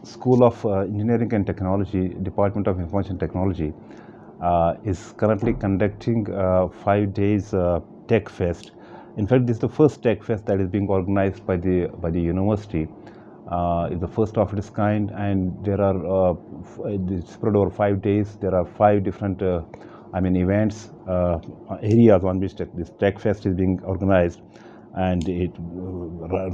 School of Engineering and Technology, Department of Information Technology, is currently conducting 5 days Tech Fest. In fact, this is the first Tech Fest that is being organized by the university. It's the first of its kind, and there are it's spread over 5 days. There are 5 different events, areas on which this Tech Fest is being organized, and it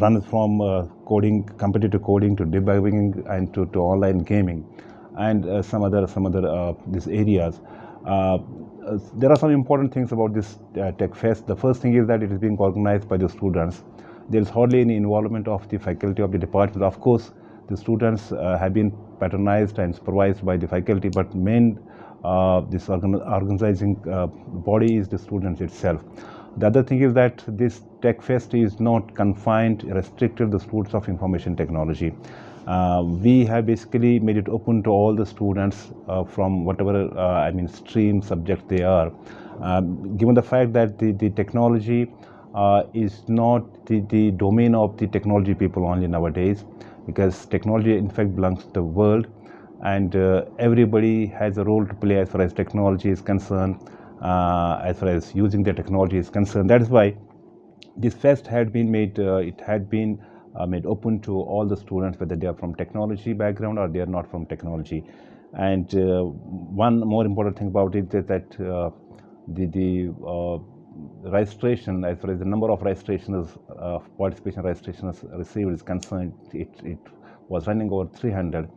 runs from coding, competitive coding, to debugging, and to online gaming, and some other these areas. There are some important things about this Tech Fest. The first thing is that it is being organized by the students. There is hardly any involvement of the faculty of the department. Of course, the students have been patronized and supervised by the faculty, but main this organizing body is the students itself. The other thing is that this Tech Fest is not confined, restricted to the students of information technology. We have basically made it open to all the students from whatever stream subject they are. Given the fact that the technology is not the domain of the technology people only nowadays, because technology in fact belongs to the world, and everybody has a role to play as far as technology is concerned, as far as using the technology is concerned. That is why this fest had been made, made open to all the students, whether they are from technology background or they are not from technology. And one more important thing about it is that the registration, as far as the number of registrations, participation registrations received is concerned, it was running over 300.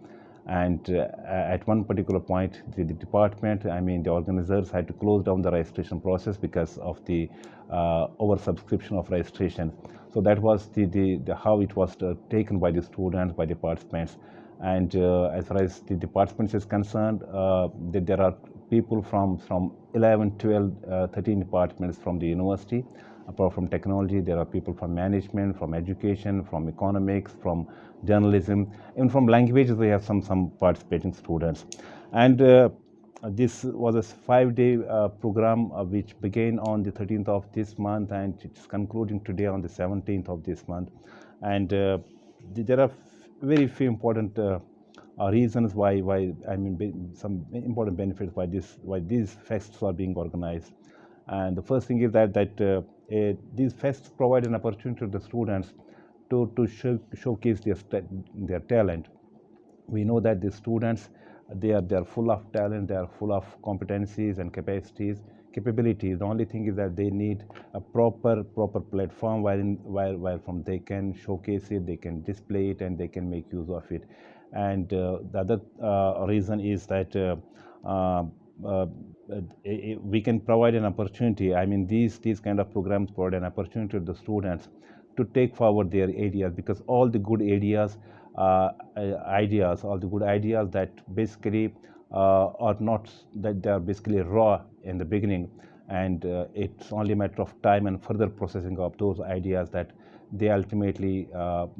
And at one particular point, the department, the organizers had to close down the registration process because of the oversubscription of registration. So that was the how it was taken by the students, by the participants. And as far as the departments is concerned, there are people from 11, 12, 13 departments from the university. Apart from technology, there are people from management, from education, from economics, from journalism, even from languages. We have some participating students. And this was a 5-day program which began on the 13th of this month, and it's concluding today on the 17th of this month. And there are very few important reasons why some important benefits why these fests are being organized. And the first thing is that these fests provide an opportunity to the students to showcase their talent. We know that the students, they are full of talent, they are full of competencies and capabilities. The only thing is that they need a proper platform where from they can showcase it, they can display it, and they can make use of it. And the other reason is that we can provide an opportunity. These kind of programs provide an opportunity to the students to take forward their ideas, because all the good ideas, all the good ideas that basically are not, that they are basically raw in the beginning, and it's only a matter of time and further processing of those ideas that they ultimately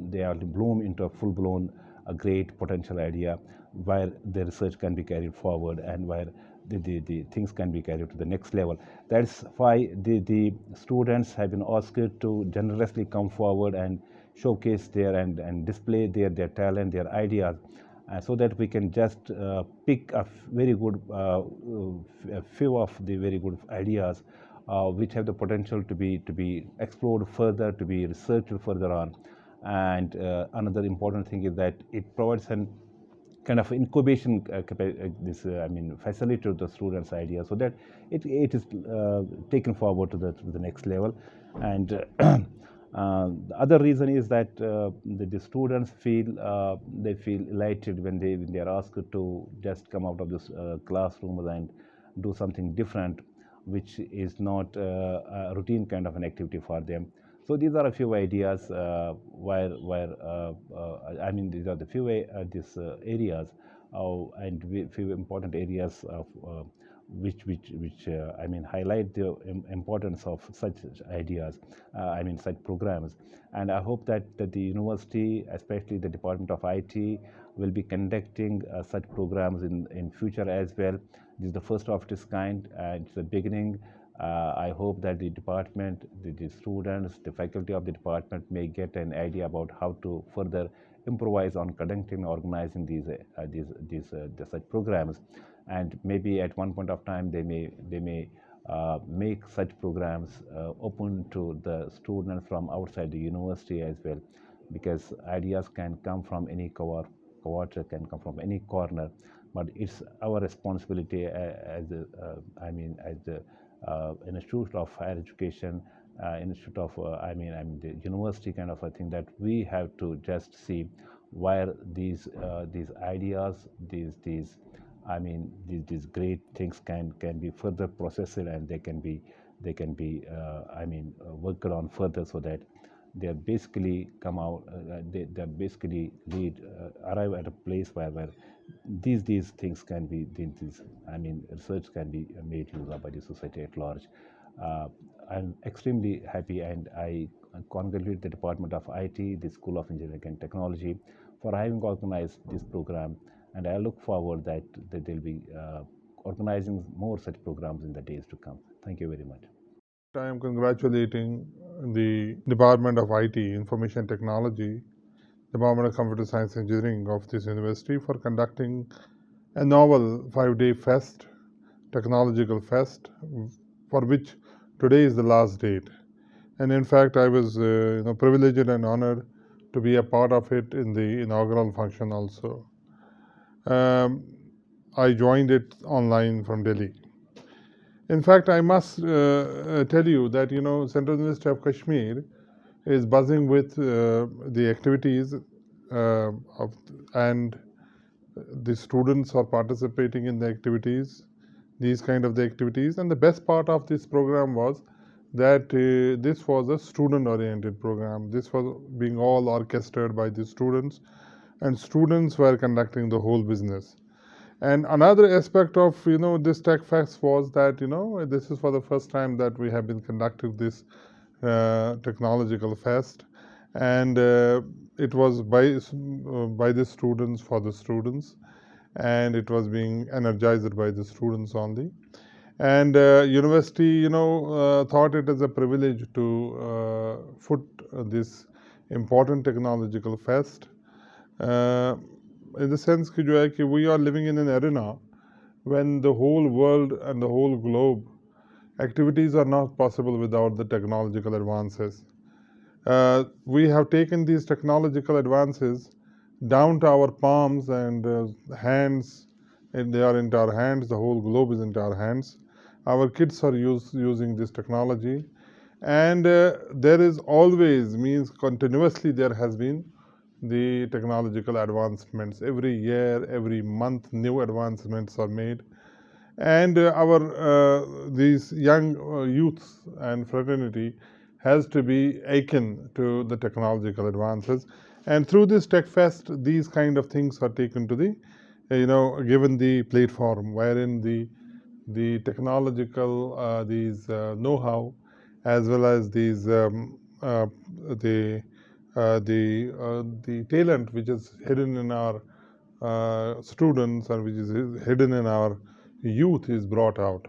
bloom into a full-blown, a great potential idea, where the research can be carried forward, and where the things can be carried to the next level. That's why the students have been asked to generously come forward and showcase and display their talent, their ideas, so that we can just pick a very good, a few of the very good ideas which have the potential to be explored further, to be researched further on. And another important thing is that it provides an kind of incubation facility to the students' idea, so that it is taken forward to the next level. And the other reason is that the students feel they feel elated when they are asked to just come out of this classroom and do something different, which is not a routine kind of an activity for them. So these are a few ideas these are the few these areas and few important areas of which highlight the importance of such ideas, such programs. And I hope that the university, especially the Department of IT, will be conducting such programs in future as well. This is the first of its kind, and it's the beginning. I hope that the department, the students, the faculty of the department may get an idea about how to further improvise on conducting and organizing such programs, and maybe at one point of time they may make such programs open to the students from outside the university as well, because ideas can come from any quarter, can come from any corner, but it's our responsibility as a, as the Institute of Higher Education, Institute of the university kind of a thing, that we have to just see where these ideas, these great things can be further processed, and they can be worked on further, so that they basically come out, they basically arrive at a place where these things can be, research can be made use of by the society at large. I'm extremely happy, and I congratulate the Department of IT, the School of Engineering and Technology, for having organized this program, and I look forward that they'll be organizing more such programs in the days to come. Thank you very much. I am congratulating the Department of IT, Information Technology, Department of Computer Science Engineering of this university for conducting a novel 5-day fest, technological fest, for which today is the last date. And in fact, I was privileged and honored to be a part of it in the inaugural function also. I joined it online from Delhi. In fact, I must tell you that Central University of Kashmir is buzzing with the activities and the students are participating in the activities, these kind of the activities. And the best part of this program was that this was a student-oriented program. This was being all orchestrated by the students, and students were conducting the whole business. And another aspect of this TechFest was that this is for the first time that we have been conducting this technological fest, and it was by the students for the students, and it was being energized by the students only. And university thought it as a privilege to foot this important technological fest. In the sense that we are living in an arena when the whole world and the whole globe activities are not possible without the technological advances. We have taken these technological advances down to our palms and hands, and they are into our hands. The whole globe is into our hands. Our kids are using this technology, and there is always, means continuously, there has been the technological advancements. Every year, every month, new advancements are made, and these young youths and fraternity has to be akin to the technological advances. And through this TechFest, these kind of things are taken to the given the platform wherein the technological know-how, as well as the talent which is hidden in our students and which is hidden in our youth is brought out.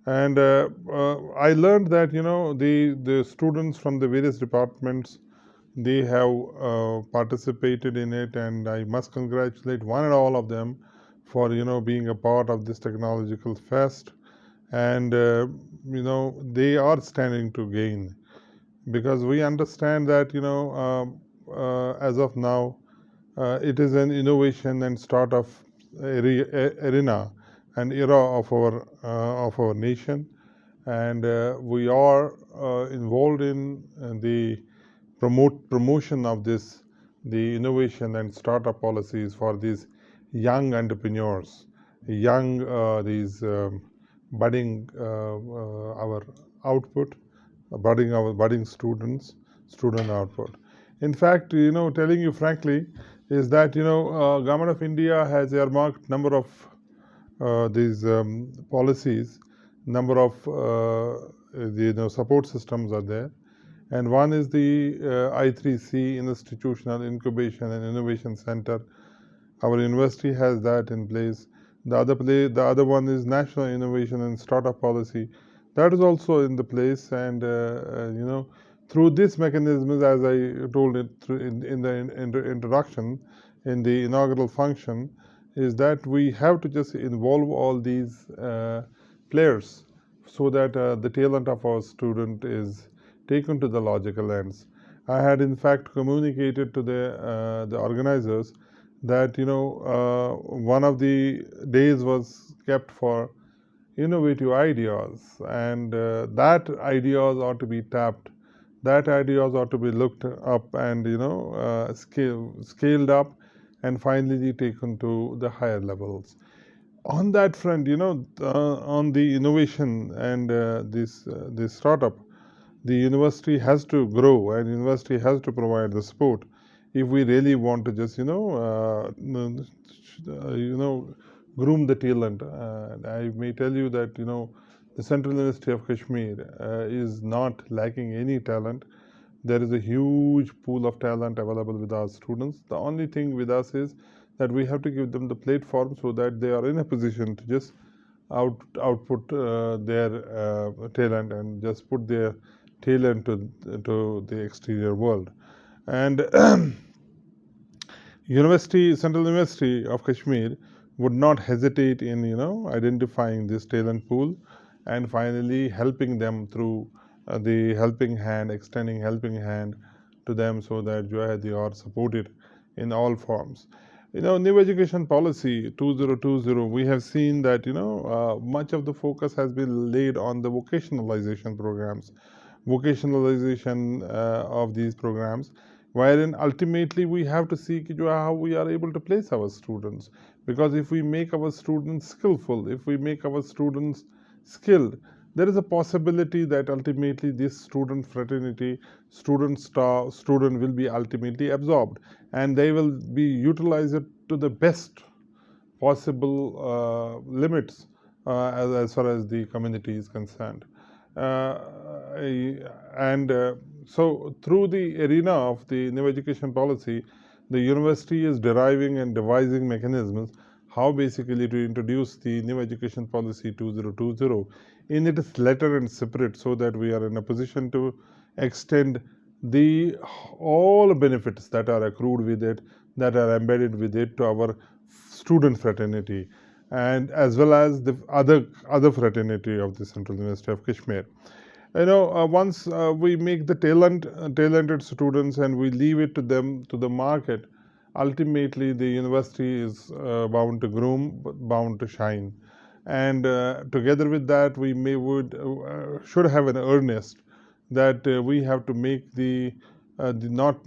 And I learned that the students from the various departments, they have participated in it, and I must congratulate one and all of them for being a part of this technological fest. And they are standing to gain, because we understand that as of now it is an innovation and startup arena and era of our nation, and we are involved in the promotion of the innovation and startup policies for these young entrepreneurs, young these budding our output, budding students, student output. In fact, telling you frankly, is that Government of India has earmarked number of these policies, number of the support systems are there, and one is the I3C, Institutional Incubation and Innovation Center. Our university has that in place. The other one is National Innovation and Startup Policy. That is also in the place, and Through this mechanism, as I told it in the introduction, in the inaugural function, is that we have to just involve all these players so that the talent of our student is taken to the logical ends. I had in fact communicated to the organizers that one of the days was kept for innovative ideas, and that ideas ought to be tapped, that ideas ought to be looked up and scaled up and finally taken to the higher levels. On that front, on the innovation and this startup, the university has to grow and university has to provide the support if we really want to just groom the talent. I may tell you that the Central University of Kashmir is not lacking any talent. There is a huge pool of talent available with our students. The only thing with us is that we have to give them the platform so that they are in a position to just output their talent and just put their talent to the exterior world. And Central University of Kashmir would not hesitate in identifying this talent pool and finally helping them through the helping hand, extending helping hand to them so that they are supported in all forms. New education policy 2020, we have seen that much of the focus has been laid on the vocationalization programs, vocationalization of these programs, wherein ultimately we have to see how we are able to place our students. Because if we make our students skillful, if we make our students skilled, there is a possibility that ultimately this student fraternity, student will be ultimately absorbed and they will be utilized to the best possible limits as far as the community is concerned. Uh, and so, through the arena of the new education policy, the university is deriving and devising mechanisms how basically to introduce the new education policy 2020 in its letter and spirit so that we are in a position to extend the all benefits that are accrued with it, that are embedded with it to our student fraternity and as well as the other fraternity of the Central University of Kashmir. Once we make the talented students and we leave it to them to the market, ultimately the university is bound to groom, bound to shine. And together with that, we should have an earnest that we have to make the not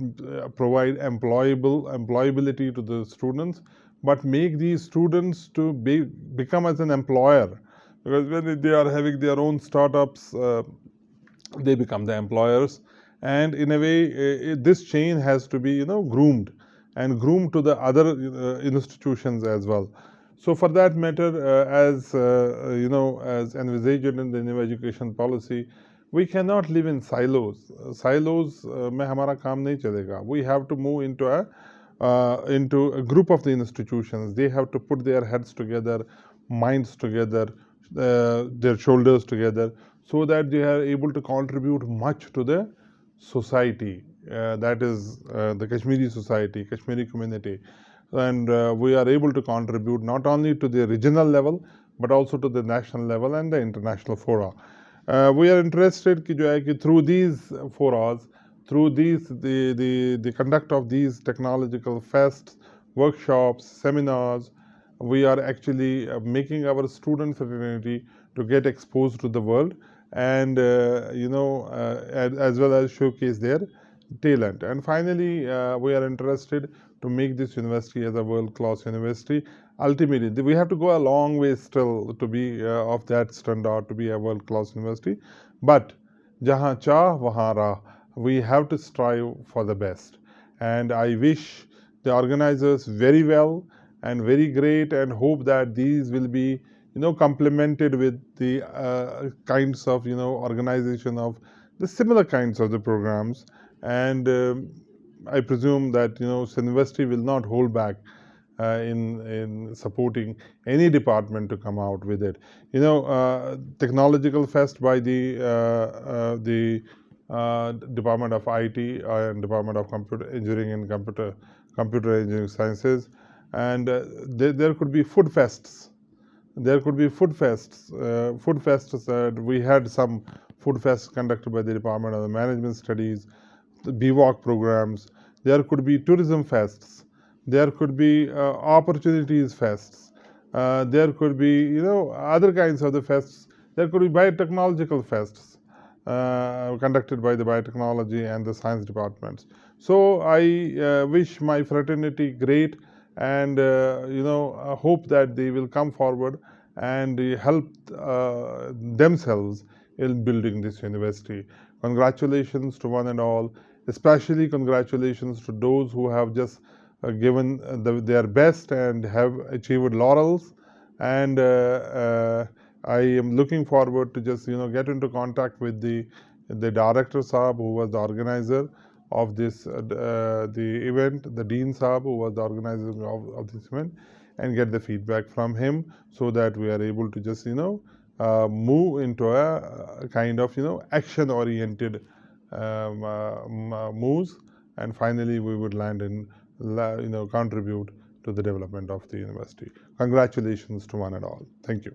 provide employability to the students, but make these students to become as an employer. Because when they are having their own startups, they become the employers, and in a way, this chain has to be groomed and groomed to the other institutions as well. So, for that matter, as envisaged in the new education policy, we cannot live in silos. Silos में हमारा काम नहीं चलेगा. We have to move into a group of the institutions. They have to put their heads together, minds together, their shoulders together, so that they are able to contribute much to the society. That is the Kashmiri society, Kashmiri community. And we are able to contribute not only to the regional level, but also to the national level and the international fora. We are interested through these forums, through the conduct of these technological fests, workshops, seminars, we are actually making our student fraternity to get exposed to the world and as well as showcase their talent. And finally, we are interested to make this university as a world-class university. Ultimately, we have to go a long way still to be of that standard, to be a world-class university. But jahan cha wahan rah, we have to strive for the best. And I wish the organizers very well and very great, and hope that these will be complemented with the kinds of organization of the similar kinds of the programs. And I presume that university will not hold back in supporting any department to come out with it. Technological fest by the Department of IT and Department of Computer Engineering and Computer Engineering Sciences, and there could be food fests. There could be food fests. Food fests. We had some food fests conducted by the Department of Management Studies, the BWalk programs. There could be tourism fests. There could be opportunities fests. There could be other kinds of the fests. There could be biotechnological fests conducted by the biotechnology and the science departments. So I wish my fraternity great, and I hope that they will come forward and help themselves in building this university. Congratulations to one and all. Especially congratulations to those who have just given their best and have achieved laurels. And I am looking forward to just get into contact with the director Saab, who was the organizer of this the event, the dean Saab, who was the organizer of this event, and get the feedback from him, so that we are able to just move into a kind of action oriented moves, and finally we would land in contribute to the development of the university. Congratulations to one and all. Thank you.